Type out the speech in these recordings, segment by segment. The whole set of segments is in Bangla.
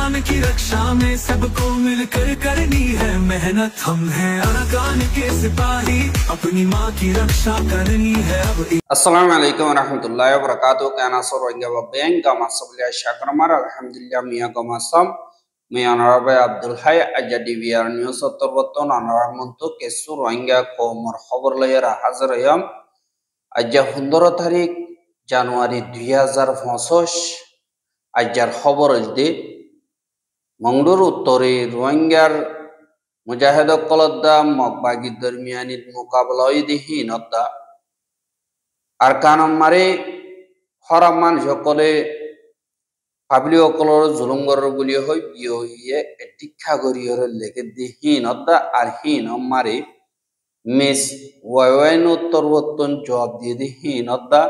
अरकान की रक्षा में सबको मिलकर करनी है मेहनत। हम हैं अरकान के सिपाही, अपनी माँ की रक्षा करनी है अब। अस्सलाम वालेकुम रहमतुल्लाहि व बरकातुहू। क्या नासर रोहिंग्या व बैंक का मसबलिया शाकरमार अल्हम्दुलिल्लाह मिया का मसम मैं अनरब अब्दुल हाय अजदी वीआर न्यूज़ तरबतन अनरहमंतु केसु रोहिंग्या को मर खबर लयरा हाजिर यम अज्जा 15 तारीख জানুয়ারি 2025 আজ্জার খবর হইতে মংডুর উত্তরে রোহিঙ্গার মুজাহিদসকলদ্দা মগবাগি দরমিয়ানিত মোকাবলা হীনতা আর কানমারে হরাম মানুষসকলে পাবলিকসকলৰ জুলুম গৰৰ বুলি হৈ বিয়ে দীক্ষা গৰিয়ৰ লেকে হীনতা আর হীনমারে মিস ওয়াইন উত্তরবর্তন জবাব দিয়ে হীনতা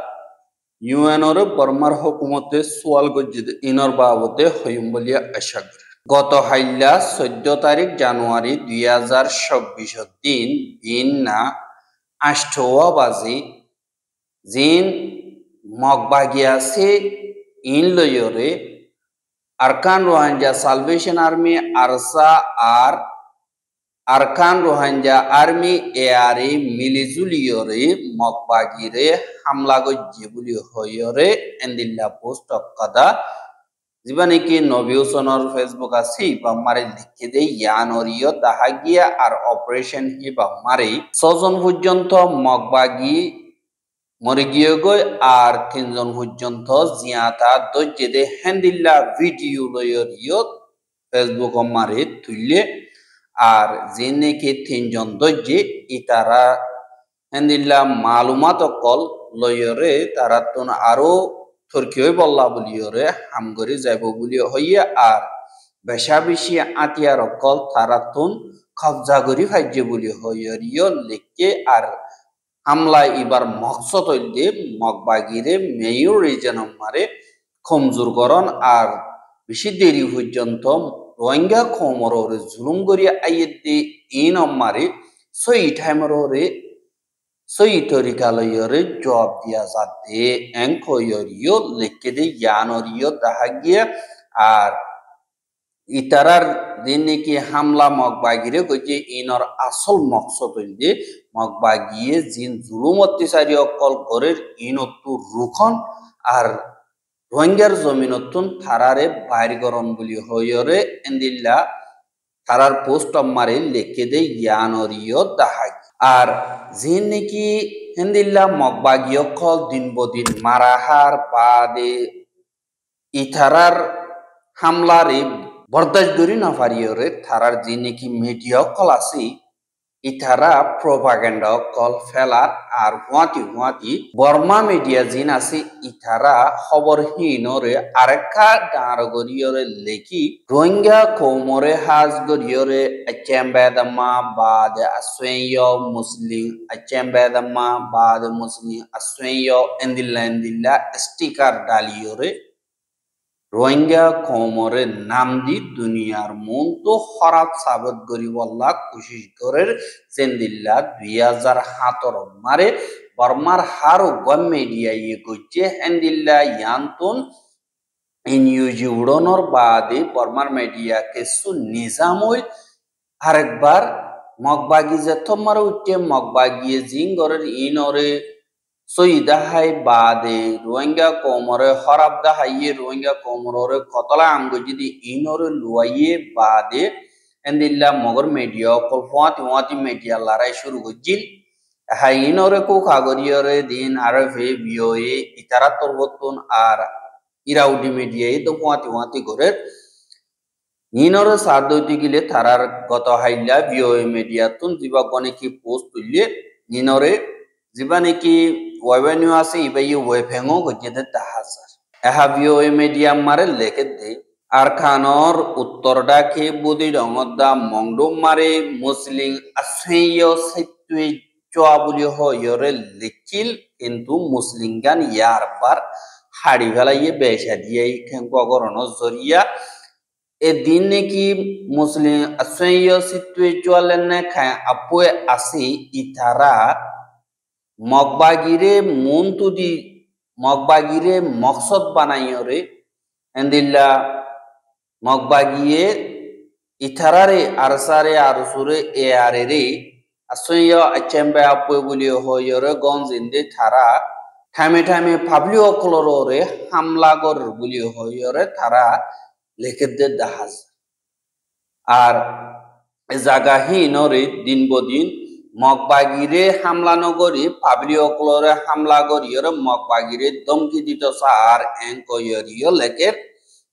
ইউএনর বর্মার হুকুমতে সোয়াল গজ্জিদ ইনর বাবতে হইম বলিয়া আশা করি। গত হাইলা 14 তারিখ জানুয়ারি 2024 দিন বিনা 8 বাজে জিন মগবাগিয়াছে ইন লয়রে Arakan Rohingya Salvation Army ARSA আর আরকান রোহিঙ্গা আর্মি এয়ারে মিলিজুলিয়রে মগবাগিরে হামলা গজ্জে বলি হয়রে এন্দিল্লা পোস্ট অকাদা জীবনে কি নবিউসনর ফেসবুক আছে বা মারে লিখে দে ইয়ানরিয় দাহাগিয়া আর অপারেশন হি বা মারে 6 জন পর্যন্ত মগবাগি মরে গিয়ে গই আর 3 জন পর্যন্ত জিয়াতা দজ্জে দে হেন্দিল্লা ভিডিও লয়রিয় ফেসবুক মারে তুললে আর জিনে কি 3 জন দজ্জে ইতারা হেন্দিল্লা মালুমাত কল লয়রে তারা তুন আরো তুর্কিয় বল্লা বলিয়রে হামগরি যাইব বলি হইয়া আর বেশা বেশি আতিয়ার কল তারা তুন কবজা করি ফাইজে বলি হইয়রিয় লিখে আর হামলা এবার মকসদ হইলে মগবাগিরে মেয়র রিজন মারে কমজোর করন আর বেশি দেরি পর্যন্ত রোহিঙ্গা কোমরে জুলুম করিয়া আইয়ে ইন মারে সই টাইমরে সই তরিকালয়রে জবাব দিয়া যাতে এঙ্কয়রিও লিখে দে ইয়ানরিও দাহাগিয়া আর ইতারার দিনে কি হামলা মগবাগিরে কইছে ইনর আসল মকসদ হইলে মগবাগিয়ে জিন জুলুম অত্যাচারী অকল গরের ইনতু রুখন আর রোহিঙ্গার জমিনতুন থারারে বাইরগরণ বলি হইরে এন্দিল্লা থারার পোস্ট মারে লিখে দে ইয়ানরিও দাহাগি আর জিন নাকি হেন্দিল্লা মগবাগি অকল দিন বদিন মারাহার বাদে ইথারার হামলারে বরদাস্ত করি না পারিয়রে থারার যে নাকি মিডিয়া কল আছে ইথারা প্রোপাগান্ডা কল ফেলার আর হুয়াতি বর্মা মিডিয়া জিন আছে ইথারা খবরহীনরে আরেকা ডাঁর গরিয়রে লেখি রোহিঙ্গা কৌমরে হাজ গরিয়রে আচেম্বেদমা বাদ আসুয়েয় মুসলিম আচেম্বেদমা বাদ মুসলিম আসুয়েয় এন্দিল্লা স্টিকার ডালিয়রে রোহিঙ্গা কৌমরে নাম দি দুনিয়ার মন তো খরাব সাবত গরিবল্লা কোশিশ করে জেন্দিল্লা 2017 মারে বর্মার হারো গম মিডিয়া ইয়ে করছে হেন্দিল্লা ইয়ান্তন এনইউজি উড়নর বাদে বর্মার মিডিয়া কেসু নিজাম হইল আরেকবার মগবাগি যে তোমার উঠে মগবাগিয়ে জিঙ্গরের ইনরে সইদাহাই বাদে রোহিঙ্গা কোমরে হরাব দাহাইয়ে রোহিঙ্গা কোমরে কতলা আমগো যদি ইনরে লুয়াইয়ে বাদে এন্দিল্লা মগর মিডিয়া কল ফুয়াতি মিডিয়া লড়াই শুরু করছিল হাই ইনরে কো কাগরিয়রে দিন আরফে বিওয়ে ইতারা তরবতুন আর ইরাউডি মিডিয়ায় তো ফুয়াতি করে ইনরে সাদতি গিলে তারার গত হাইলা বিওয়ে মিডিয়া তুন জিবা গনে কি পোস্ট তুললে ইনরে জিবা নাকি ওয়েবেনিউ আছে ইবাই ওয়েফেঙ্গো গজেদে তাহাজার এহাবিও মিডিয়া মারে লেখে দে আর খানর উত্তর ডাকে বুদি রঙদা মংডুম মারে মুসলিম আসেয় সাইতুই চোয়া বলি হয়রে লিখিল কিন্তু মুসলিম গান ইয়ার বার হাড়ি ফেলাইয়ে বেসা দিয়ে খেঙ্করণ জরিয়া এদিন নাকি মুসলিম আসেয় সাইতুই চোয়ালেন না খায় আপুয়ে আসি ইতারা মগবাগিরে মন তুদি মগবাগিরে মকসদ বানাইরে এন্দিল্লা মগবাগিয়ে ইথারারে আরসারে আরসুরে এ আরে আসইয় আচেম্বে আপু বলি হয়রে গঞ্জিন্দে তারা ঠামে ঠামে পাবলিও কলরে হামলাগর বলি হয়রে তারা লেখেদের দাহাজ আর জাগাহীনরে দিন বদিন মগবাগিরে হামলা নগরী পাবলিও কলরে হামলা করিয়রে মগবাগিরে দমকি দিত সার এঙ্কয়রিয় লেখের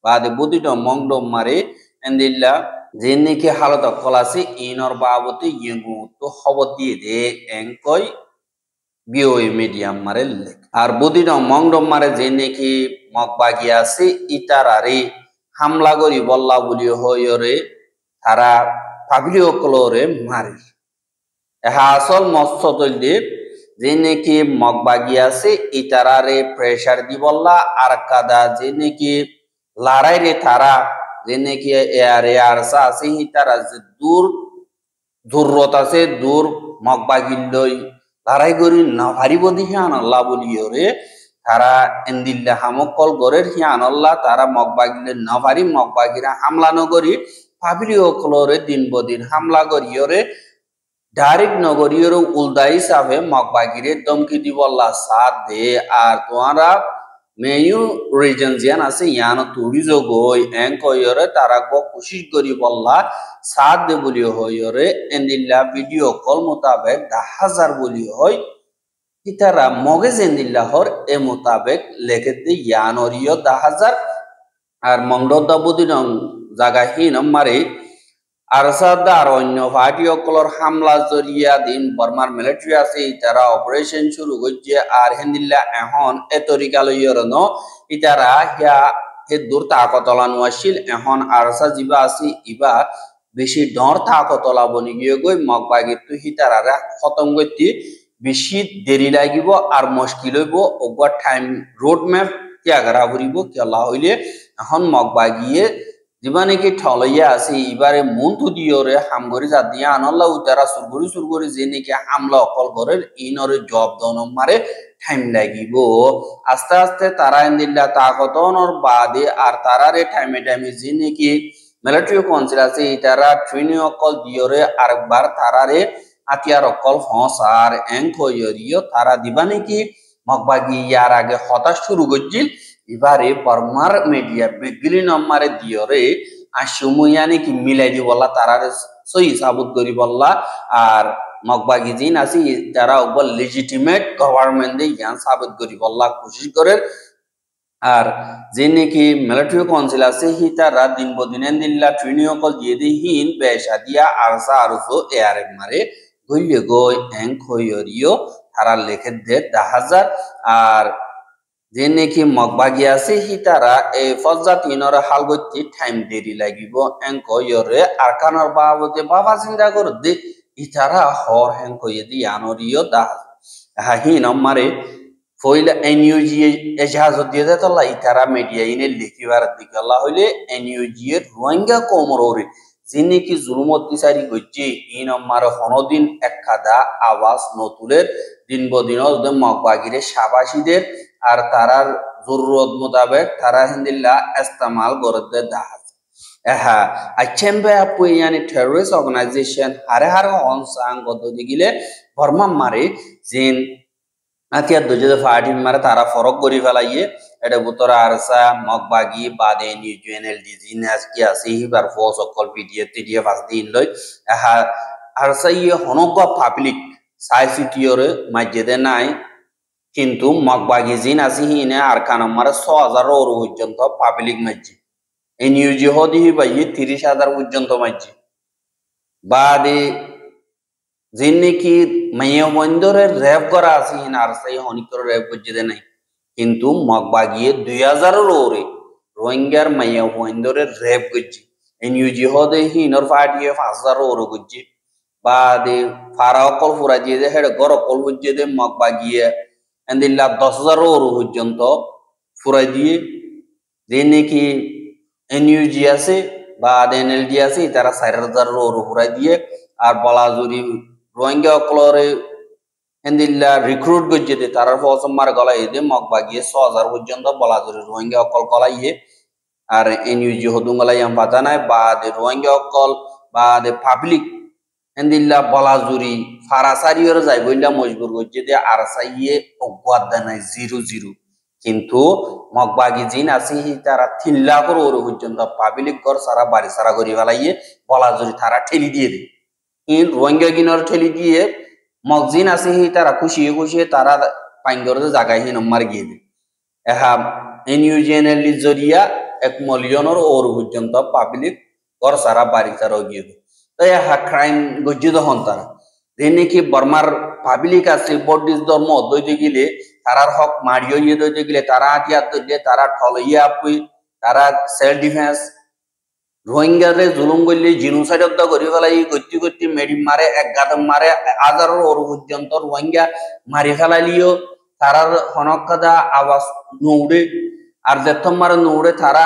বাদে বুদিত মংডম মারে এন্দিল্লা যে নাকি হালত কলাসি ইনর বাবতে ইয়েঙ্গু তো খবর দিয়ে দে এঙ্কয় বিওই মিডিয়াম মারে লেখ আর বুদিত মংডম মারে যে নাকি মগবাগি আছে ইতারারে হামলা করি বল্লা বলি হয়রে তারা পাবলিও কলরে মারে এহা আসল মস্ত তৈরি যে নাকি মগবাগি আছে ইতারারে প্রেসার দি বল্লা আর কাদা যে নাকি লড়াই রে তারা যে নাকি এয়ারে আরসা আছে তারা যে দূরত আছে দূর মগবাগির লই লড়াই করি না ভারিব দিহান আল্লাহ বলিও রে তারা এন্দিল্লা হামকল গরের হিয়ান আল্লাহ তারা মগবাগিলে না ভারি মগবাগিরা হামলা নগরী পাবলিও কলরে দিন বদিন হামলা করিও রে ডাইরেক্ট নগরীয় উল্দা হিসাবে মগবাগিরে দমকি দিব আল্লাহ সাথ দে আর তোমরা মেয়ু রিজন জিয়ান আছে ইয়ান তুড়ি জগই এঙ্কয়রে তারা কোশিশ করি বল্লা সাথ দে বলি হয়রে এন্দিল্লা ভিডিও কল মোতাবেক 10,000 বলি হয় ইতারা মগে জেন্দিল্লাহর এ মোতাবেক লেখে দে ইয়ানরিয় 10,000 আর মংডদা বুদিনং জাগাহীন মারে আরসাদা আর অন্য পার্টি অকলর হামলা জরিয়া দিন বর্মার মিলিটারি আছে তারা অপারেশন শুরু করছে আর হেন্দিল্লা এখন এ তরিকা লইয়র ন ইতারা হিয়া হে দূর তাকতলা নোয়াশিল এখন আরসা জিবা আছে ইবা বেশি ডর তাকতলা বনি গিয়ে গই মগবাগির তু হিতারা খতম করতে বেশি দেরি লাগিব আর মুশকিল হইব ওগা টাইম রোড ম্যাপ ত্যাগরা ঘুরিব কেলা হইলে এখন মগবাগিয়ে জীবনে কি ঠলইয়া আছে এবারে মন্তু দিয়রে হামগরি যা দিয়া আনল্লা উতারা সুরগুরি যে নাকি হামলা অকল করে ইনরে জব দন মারে টাইম লাগিব আস্তে আস্তে তারা এন্দিল্লা তাকতনর বাদে আর তারারে টাইমে যে নাকি মিলিটারি কাউন্সিল আছে তারা ট্রেনিং অকল দিয়রে আরেকবার তারারে আতিয়ার অকল ফসার এঙ্কয়রিও তারা দিবা নাকি মগবাগি ইয়ার আগে হতাশ শুরু করছিল এবারে বর্মার মিডিয়া বেগলি নম্বরে দিয়রে আর সময়ানি কি মিলাই দি বললা তারারে সহি সাবুত করি বললা আর মগবাগি জিন আছে তারা ওপর লেজিটিমেট গভর্নমেন্ট দিয়ে জ্ঞান সাবুত করি বললা কোশিশ করে আর যে নাকি মিলিটারি কাউন্সিল আছে হি তারা দিন বদিন দিল্লা ট্রেনিং অকল দিয়ে দি হিন বেশা দিয়া আরসা আরসো এয়ারে মারে গইলে গই এঙ্কয়রিও তারা লেখে দে 10,000 আর যে নাকি মগবাগি আছে হি তারা এই ফজ্জা তিনর হাল গতি টাইম দেরি লাগিব এঙ্কয়রে আর কানর বাবতে বাবা চিন্তা কর দে ইতারা হর হেঙ্কয়ে দি আনরিও দা হি নম্বরে ফইলা এনইউজি এজাহাজ দিয়ে দেতলা ইতারা মিডিয়া ইনে লিখিবার দিকে আল্লাহ হইলে এনইউজি এর রোহিঙ্গা কোমররে যে নাকি জুলুমত বিচারি গজ্জি ই নম্বরে হনদিন একখাদা আওয়াজ নতুলের দিন বদিন মগবাগিরে সাবাসীদের আর তারার জরুরত মোতাবেক তারা হিন্দিল্লা ইস্তেমাল করতে দাহাজ এহা আইচেম্বে আপু ইয়ানি টেররিস্ট অর্গানাইজেশন হারে হারে অনসাং গদি গিলে বর্মা মারে জিন আতিয়া দুজে ফাটিন মারে তারা ফরক করি ফেলাইয়ে এটা বুতরা আরসা মগবাগি বাদে নিউজেনএলডি জিনাস কি আছে হিবার ফোর্স অকল পিডিএফ আস দিন লই এহা আরসা ইয়ে হনক পাবলিক সাইসিটিওরে মাঝেদে নাই কিন্তু মগবাগি জিন আছে হিনে আর কানমার 6,000 পর্যন্ত পাবলিক মাঝে এনইউজি হদি বাইয়ে 30,000 পর্যন্ত মাঝে বাদে জিন নাকি মাইয়া বন্দরে র্যাপ করা আছে হিন আর সাই হনিকর র্যাপ করতে নাই কিন্তু মগবাগিয়ে 2,000 ওরে রোহিঙ্গার মাইয়া বন্দরে র্যাপ করছে এনইউজি হদি হিনর ফাটিয়ে 5,000 ওরে করছে বাদে ফারা অকল ফুরা দিয়ে হেড গর অকল হচ্ছে দে মগবাগিয়ে এন্দিল্লা 10,000 ওর পর্যন্ত ফুরাই দিয়ে যে নাকি এনইউজি আছে বা এনএলডি আছে তারা 4,000 ওর ফুরাই দিয়ে আর বলাজুরি রোহিঙ্গা অকলরে এন্দিল্লা রিক্রুট করছে তারা ফসম মার গলায় দে মগবাগিয়ে 6,000 পর্যন্ত বলাজুরি রোহিঙ্গা অকল গলাইয়ে আর এনইউজি হদুঙ্গলা ইয়াম বাজানায় বা দে রোহিঙ্গা অকল বা দে পাবলিক এন্দিল্লা বলাজুরি ফারাসারিয়র যাই বইলা মজবুর করছে যে আর সাইয়ে অজ্ঞাত নাই 0-0 কিন্তু মগবাগি জিন আছে তারা 3 লাখের ওর পর্যন্ত পাবলিক ঘর সারা বাড়ি সারা করি ফেলাইয়ে বলাজুরি তারা ঠেলি দিয়ে দেয় ইন রোহিঙ্গা গিনর ঠেলি দিয়ে মগজিন আছে তারা খুশি খুশি তারা পাইঙ্গর জায়গায় হিন মার গিয়ে দেয় এহা এনইউজিএনএল জরিয়া 1 মিলিয়নের ওর পর্যন্ত পাবলিক ঘর সারা বাড়ি সারা গিয়ে দেয় তো এহা ক্রাইম গজ্জিত হন তারা যে নাকি বর্মার পাবলিক আছে বৌদ্ধিস ধর্ম দইতে গেলে তারার হক মারিও ইয়ে দইতে গেলে তারা হাতিয়ার দইলে তারা ঠলইয়া আপুই তারা সেলফ ডিফেন্স রোহিঙ্গারে জুলুম করলে জিনোসাইড হত্যা করে ফেলাই গতি গতি মেডি মারে এক গাদম মারে হাজারের ওর পর্যন্ত রোহিঙ্গা মারি ফেলাইলিও তারার হনকাদা আওয়াজ নৌড়ে আর যেতম মারে নৌড়ে তারা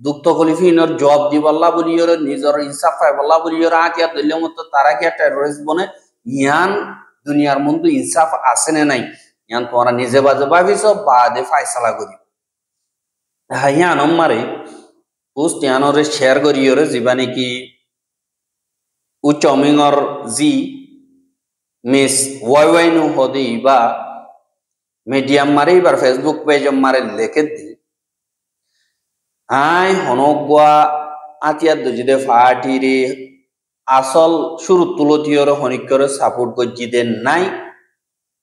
দুঃখ কলিফিনর জব দিবল্লা বলিওর নিজের ইনসাফ পাইবল্লা বলিওর হাতিয়ার দইলে মতো তারা কি টেরোরিস্ট বনে ইয়ান দুনিয়ার মধ্যে ইনসাফ আছে না নাই ইয়ান তোমরা নিজে বাজে ভাবিস বাদে ফাইসালা করি ইয়ান মারে পোস্ট ইয়ানরে শেয়ার করিওরে যিবা নেকি উচমিংর জি মিস ওয়াইওয়াইনু হদি বা মিডিয়াম মারে এবার ফেসবুক পেজ মারে লেখে দি আই হনগুয়া আতিয়ার দজিদে ফাটি রে আসল শুরু তুলতিয়র হনিকরে সাপোর্ট করজিদে নাই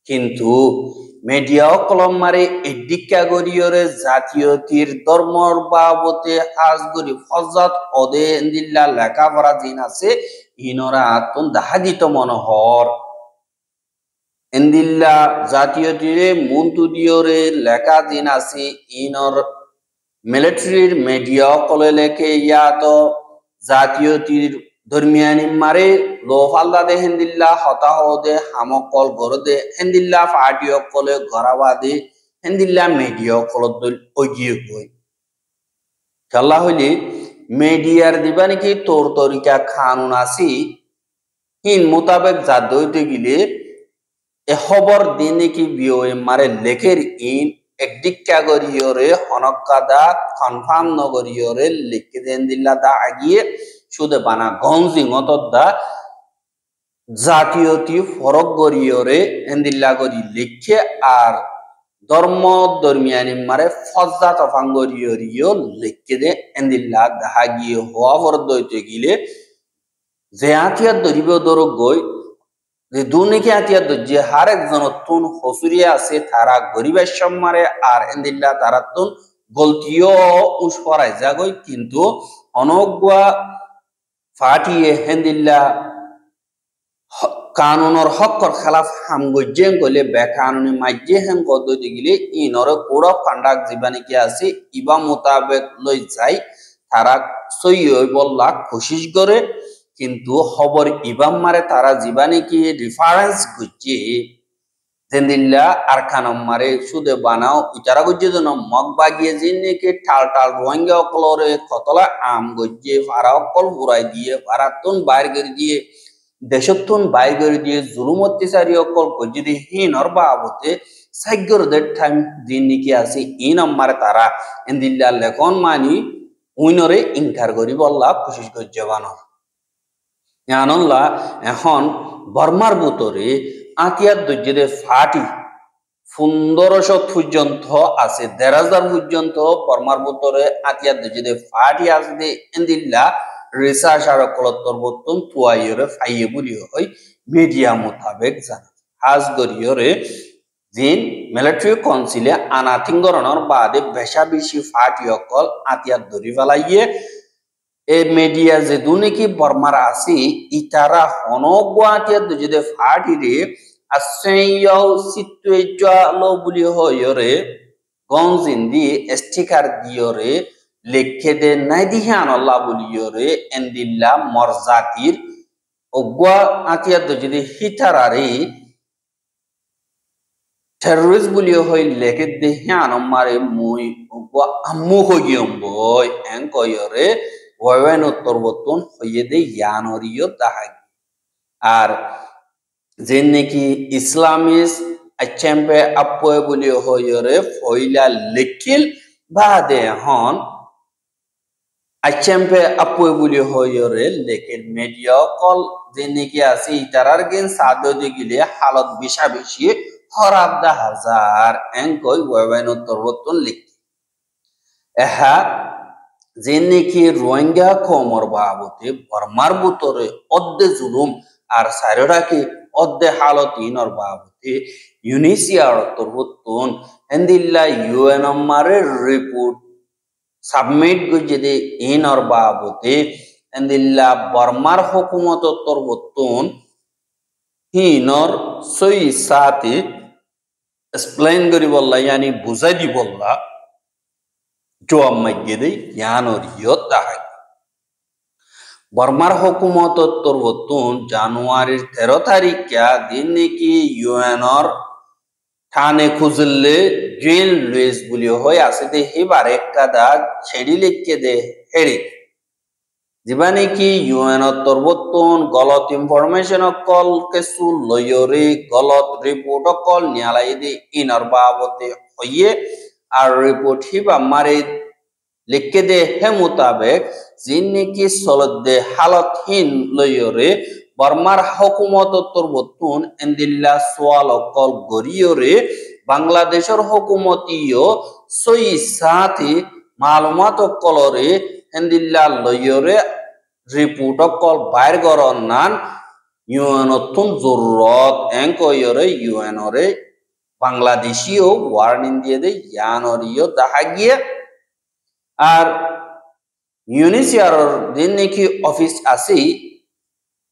কিন্তু মিডিয়া কলম মারে এডিকা গরিয়রে জাতীয়তির ধর্মর বাবতে হাজ গরি ফজাত অদে এন্দিল্লা লেখাপড়া দিন আছে ইনরা আতন দাহাদিত মনোহর এন্দিল্লা জাতীয়তিরে মন্তু দিয়রে লেখা দিন আছে ইনর মিলিটারির মিডিয়া কলে লেখে ইয়াত জাতীয়তির ধর্মিয়ানি মারে লোফাল্লা দে হেন্দিল্লা হতাহ দে হামকল গর দে হেন্দিল্লা ফাটিও কলে গরাবা দে হেন্দিল্লা মিডিয়া কল ওগিয়ে হই খেলা হইলে মিডিয়ার দিবা নাকি তোর তরিকা কানুন আসি হিন মোতাবেক যা দইতে গিলে এ খবর দিন নাকি বিয়ে মারে লেখের ইন একদিকা গরিয়রে হনকাদা কনফার্ম নগরিয়রে লিখে দেন দিল্লা দা আগিয়ে শুধু বানা গঞ্জি অতদা জাতীয়তি ফরক গরিয়রে এন্দিল্লা গরি লিখে আর ধর্ম ধর্মিয়ানি মারে ফজা তফাং গরিয়রিও লিখে দে এন্দিল্লা দাহা গিয়ে হওয়া পর দইতে গিলে যে আতিয়ার ধরিব দর গই যে দুনিকে আতিয়ার যে হার একজন তুন হসুরিয়া আছে তারা গরিবের সম্মারে আর এন্দিল্লা তারা তুন গলতিও উসফরাই যাগই কিন্তু অনগুয়া ফাটিয়ে হেন্দিল্লা কানুনের হকর খেলাফ হাম গজ্জেন গলে বেকানুনি মাইজে হেন গদতে গিলে ইনর কোড অফ কন্ডাক্ট জীবানি কি আছে ইবা মোতাবেক লই যাই তারা সই বললা কোশিশ করে কিন্তু খবর ইবাম মারে তারা জীবানি কি রেফারেন্স গজ্জে হেন্দিল্লা আর খানম মারে সুদে বানাও ইতারা গজ্জে জন মগ বাগিয়ে জিনকে টাল টাল রোহিঙ্গা অকলরে কতলা আম গজ্জে ফারা অকল বুড়াই দিয়ে ফারাতুন বাইর করে দিয়ে দেশতুন বাইর করে দিয়ে জুলুম অত্যাচারী অকল গজ্জে হিনর বাবতে সাইগরদের টাইম দিন নিকি আছে ইন মারে তারা হেন্দিল্লা লেখন মানি উইনরে ইনকার করি বললা কোশিশ গজ্জে বানো ইয়ানল্লা এখন বর্মার ভিতরে আতিয়ার দজ্জে ফাটি 1500 পর্যন্ত আছে 1000 পর্যন্ত বর্মার ভিতরে আতিয়ার দজ্জে ফাটি আছে এন্দিল্লা রিসার্চ আর কলত্তর বর্তন তুয়াইরে ফাইয়ে বলি হয় মিডিয়া মোতাবেক জানা হাজ গরিয়রে জিন মিলিটারি কাউন্সিলে আনাথিঙ্গরণর বাদে বেশা বেশি ফাটি অকল আতিয়ার ধরি ফেলাইয়ে এ মিডিয়া যে দুনিকি বর্মার আছে ইতারা হনগুয়াতিয়ার দজ্জে ফাটি রে আসেইয়াও সিটুয়েজলো বলি হয়রে গঞ্জিন দিয়ে স্টিকার দিয়রে লেখে দে নাই দিহান আল্লাহ বলিয়রে এন্দিল্লা মরজাতির অগুয়া আতিয়ার দজ্জে হিতারারে টেররিস্ট বলি হই লেখে দে হিয়ান মারে মুই অগুয়া আম্মু হইয়ম বই এন কয়রে ওয়াইন উত্তর বর্তন হইয়ে দে ইয়ানরিও দাহাগ আর যে নাকি ইসলামিস আচ্যাম্পে আপয়ে বলি হইরে ফইলা লেখিল বাদে হন achempe apoi buli hoyore lekin media kol jeniki asi itarar gen sado digile halat bisha bishi horabda hazar enkoi webeno torbotun lik eha jeniki rohingya komor babote barmar butore odde zulum ar saroraki odde halotinor babote unisia torbotun endilla UN mare report submit gujede inor babote endilla barmar hukumat torbotun hinor soi sati explain gori bolla yani buzai di bolla jawab magede yanor yotta barmar hukumat torbotun January 13 tarikya dinneki UNor थाने खुजले जेल रेस बुलियो होय आसे दे हिबार एकदा छेड़ी लिखे दे हेड़ी जीवानी की यूएन तोरबतन गलत इनफरमेशन कॉल के सु लयरे गलत रिपोर्ट कॉल न्यायालय दे इनर बाबते होये आर रिपोर्ट हिबा मारे लिखे दे हे मुताबिक जिन्ने की सलद दे हालतहीन लयरे बर्मार हुकुमत तोरबतुन एंदिल्ला सवाल कल गरियोरे बांग्लादेशर हुकुमतियो सई साथी मालूमात कलरे एंदिल्ला लयरे रिपोर्ट कल बाहर गरनान यूएनतुन जरूरत एंकोयरे यूएनरे बांग्लादेशियो वार्निंग दिए दे यानरियो दाहागिए আর ইউনিসিয়ার দিন নাকি অফিস আসি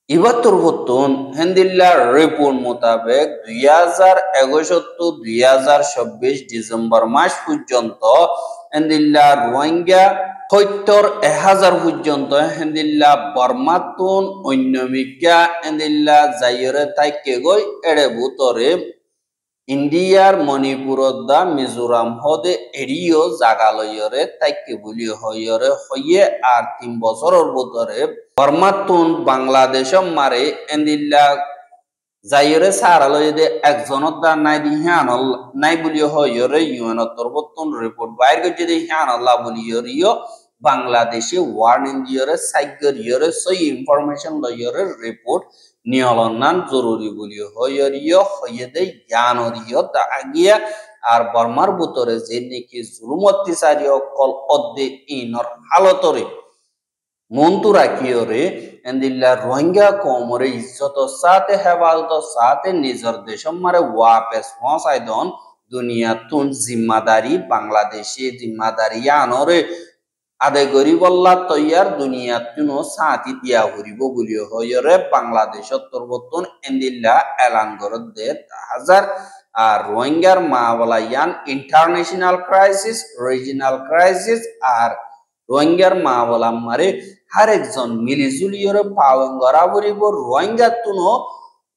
ইবাত্তর বর্তন হেন্দিল্লা রিপোর্ট মোতাবেক 2021-2026 ডিসেম্বর মাস পর্যন্ত হেন্দিল্লা রোহিঙ্গা 70,000 পর্যন্ত হেন্দিল্লা বর্মাতুন অন্যমিকা হেন্দিল্লা জায়রে তাইকে গই এড়ে বুতরে ইন্ডিয়ার মণিপুরদা মিজোরাম হদে এরিও জাগালয়রে তাইকে বলি হয়রে হইয়ে আর 3 বছরের ভিতরে বর্মাতুন বাংলাদেশ মারে এন্দিল্লা জায়রে সারালয় দে একজনদা নাই দি হানল নাই বলি হয়রে ইউএন তরবতুন রিপোর্ট বাইর গজে দি হানল্লাহ বলি হরিও বাংলাদেশে ওয়ার্নিং দিয়রে সাইগরিয়রে সই ইনফরমেশন লয়রে রিপোর্ট নিয়লনান জরুরি বলি হয়রিও হইদে জ্ঞানরিও দাগিয়া আর বর্মার ভিতরে যে নাকি জুলুম অত্যাচারী কল অদ্দে ইনর হালতরে মন্তু রাখিওরে এন্দিল্লা রোহিঙ্গা কমরে ইজ্জত সাথে হেফাজত সাথে নিজর দেশম মারে ওয়াপেস পৌঁছাইদন দুনিয়া তুন জিম্মাদারি বাংলাদেশে জিম্মাদারি আনরে আদায় গরিবল্লা তৈয়ার দুনিয়া তুনো সাথী দিয়া হরিব বলিও হয়রে বাংলাদেশত তরবতন এন্দিল্লা এলান গরদ দে হাজার আর রোহিঙ্গার মাওলা ইয়ান ইন্টারন্যাশনাল ক্রাইসিস রিজিনাল ক্রাইসিস আর রোহিঙ্গার মাওলা মারে हर একজন মিলিজুলিয়রে পাওয়েন গরাবরিব রোহিঙ্গা তুনো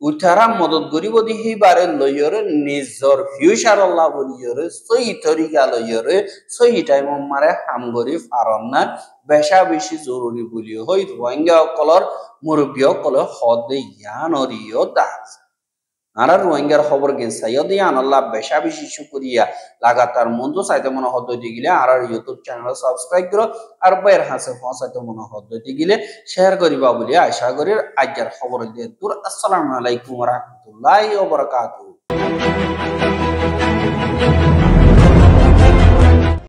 উঠারা মদত গরিব দিহি বারে লয়রে নিজর ফিউচার আল্লাহ বলিয়রে সই তরিকা লয়রে সই টাইম মারে হাম গরি ফারনা বেশা বেশি জরুরি বলিও হই রোহিঙ্গা কলর মুরব্বী কল হদে ইয়ানরিও দাস আর রোহিঙ্গার খবর গেন সাইয়দ ইয়ান আল্লাহ বেশা বেশি শুকরিয়া লাগাতার মন্দ চাইতে মনে হদ্দইতে গিলে আর ইউটিউব চ্যানেল সাবস্ক্রাইব করো আর বাইর হাসে পৌঁছাইতে মনে হদ্দইতে গিলে শেয়ার করিবা বলি আশা করি আজকের খবর দিয়ে দূর আসসালামু আলাইকুম ওয়া রাহমাতুল্লাহি ওয়া বারাকাতুহু